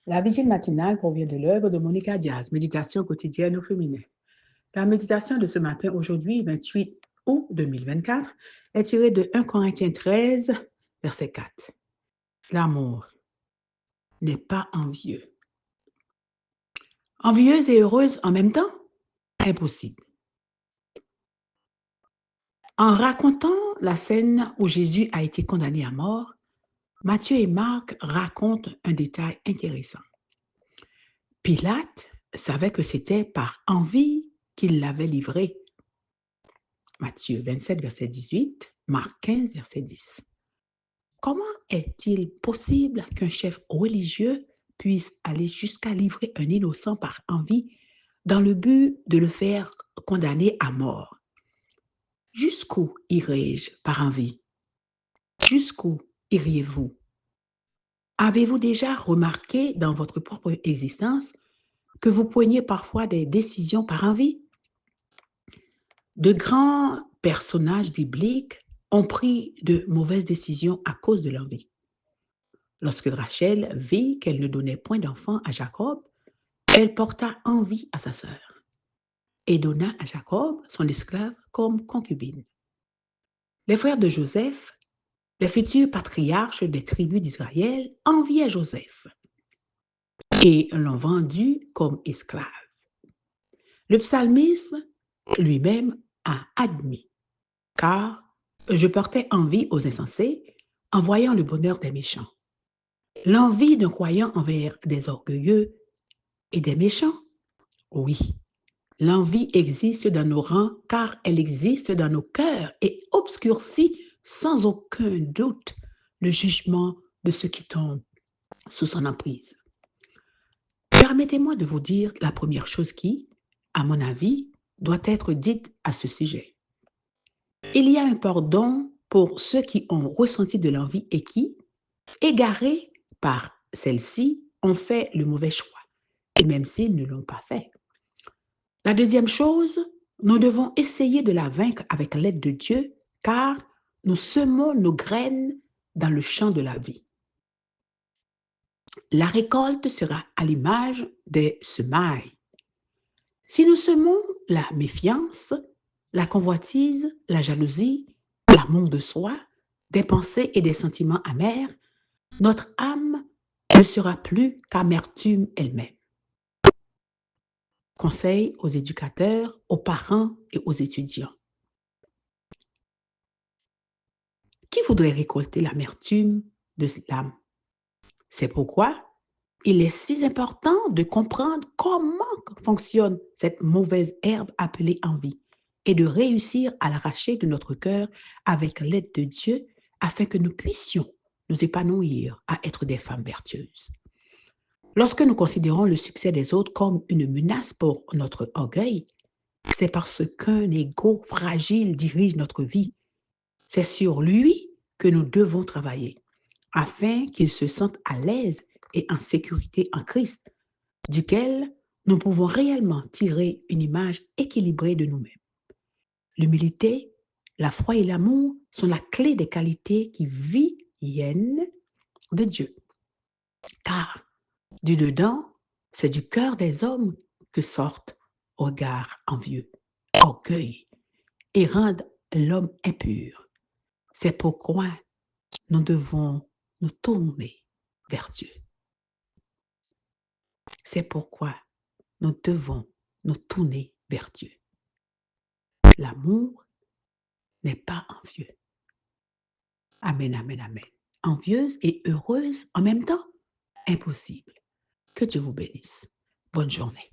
La vigile matinale provient de l'œuvre de Monica Diaz, Méditation quotidienne au féminin. La méditation de ce matin, aujourd'hui, 28 août 2024, est tirée de 1 Corinthiens 13, verset 4. L'amour n'est pas envieux. Envieuse et heureuse en même temps? Impossible. En racontant la scène où Jésus a été condamné à mort, Matthieu et Marc racontent un détail intéressant. Pilate savait que c'était par envie qu'il l'avait livré. Matthieu 27, verset 18, Marc 15, verset 10. Comment est-il possible qu'un chef religieux puisse aller jusqu'à livrer un innocent par envie dans le but de le faire condamner à mort? Jusqu'où irai-je par envie? Jusqu'où iriez-vous? Avez-vous déjà remarqué dans votre propre existence que vous preniez parfois des décisions par envie? De grands personnages bibliques ont pris de mauvaises décisions à cause de l'envie. Lorsque Rachel vit qu'elle ne donnait point d'enfant à Jacob, elle porta envie à sa sœur et donna à Jacob son esclave comme concubine. Les frères de Joseph, les futurs patriarches des tribus d'Israël, enviaient Joseph et l'ont vendu comme esclave. Le psalmisme lui-même a admis, car je portais envie aux insensés en voyant le bonheur des méchants. L'envie d'un croyant envers des orgueilleux et des méchants? Oui, l'envie existe dans nos rangs car elle existe dans nos cœurs et obscurcit sans aucun doute le jugement de ceux qui tombent sous son emprise. Permettez-moi de vous dire la première chose qui, à mon avis, doit être dite à ce sujet. Il y a un pardon pour ceux qui ont ressenti de l'envie et qui, égarés par celle-ci, ont fait le mauvais choix, et même s'ils ne l'ont pas fait. La deuxième chose, nous devons essayer de la vaincre avec l'aide de Dieu, car nous semons nos graines dans le champ de la vie. La récolte sera à l'image des semailles. Si nous semons la méfiance, la convoitise, la jalousie, l'amour de soi, des pensées et des sentiments amers, notre âme ne sera plus qu'amertume elle-même. Conseil aux éducateurs, aux parents et aux étudiants. Qui voudrait récolter l'amertume de l'âme? C'est pourquoi il est si important de comprendre comment fonctionne cette mauvaise herbe appelée envie et de réussir à l'arracher de notre cœur avec l'aide de Dieu afin que nous puissions nous épanouir à être des femmes vertueuses. Lorsque nous considérons le succès des autres comme une menace pour notre orgueil, c'est parce qu'un ego fragile dirige notre vie. C'est sur lui que nous devons travailler afin qu'il se sente à l'aise et en sécurité en Christ, duquel nous pouvons réellement tirer une image équilibrée de nous-mêmes. L'humilité, la foi et l'amour sont la clé des qualités qui viennent de Dieu. Car du dedans, c'est du cœur des hommes que sortent regards envieux, orgueil et rendent l'homme impur. C'est pourquoi nous devons nous tourner vers Dieu. C'est pourquoi nous devons nous tourner vers Dieu. L'amour n'est pas envieux. Amen, amen, amen. Envieuse et heureuse en même temps? Impossible. Que Dieu vous bénisse. Bonne journée.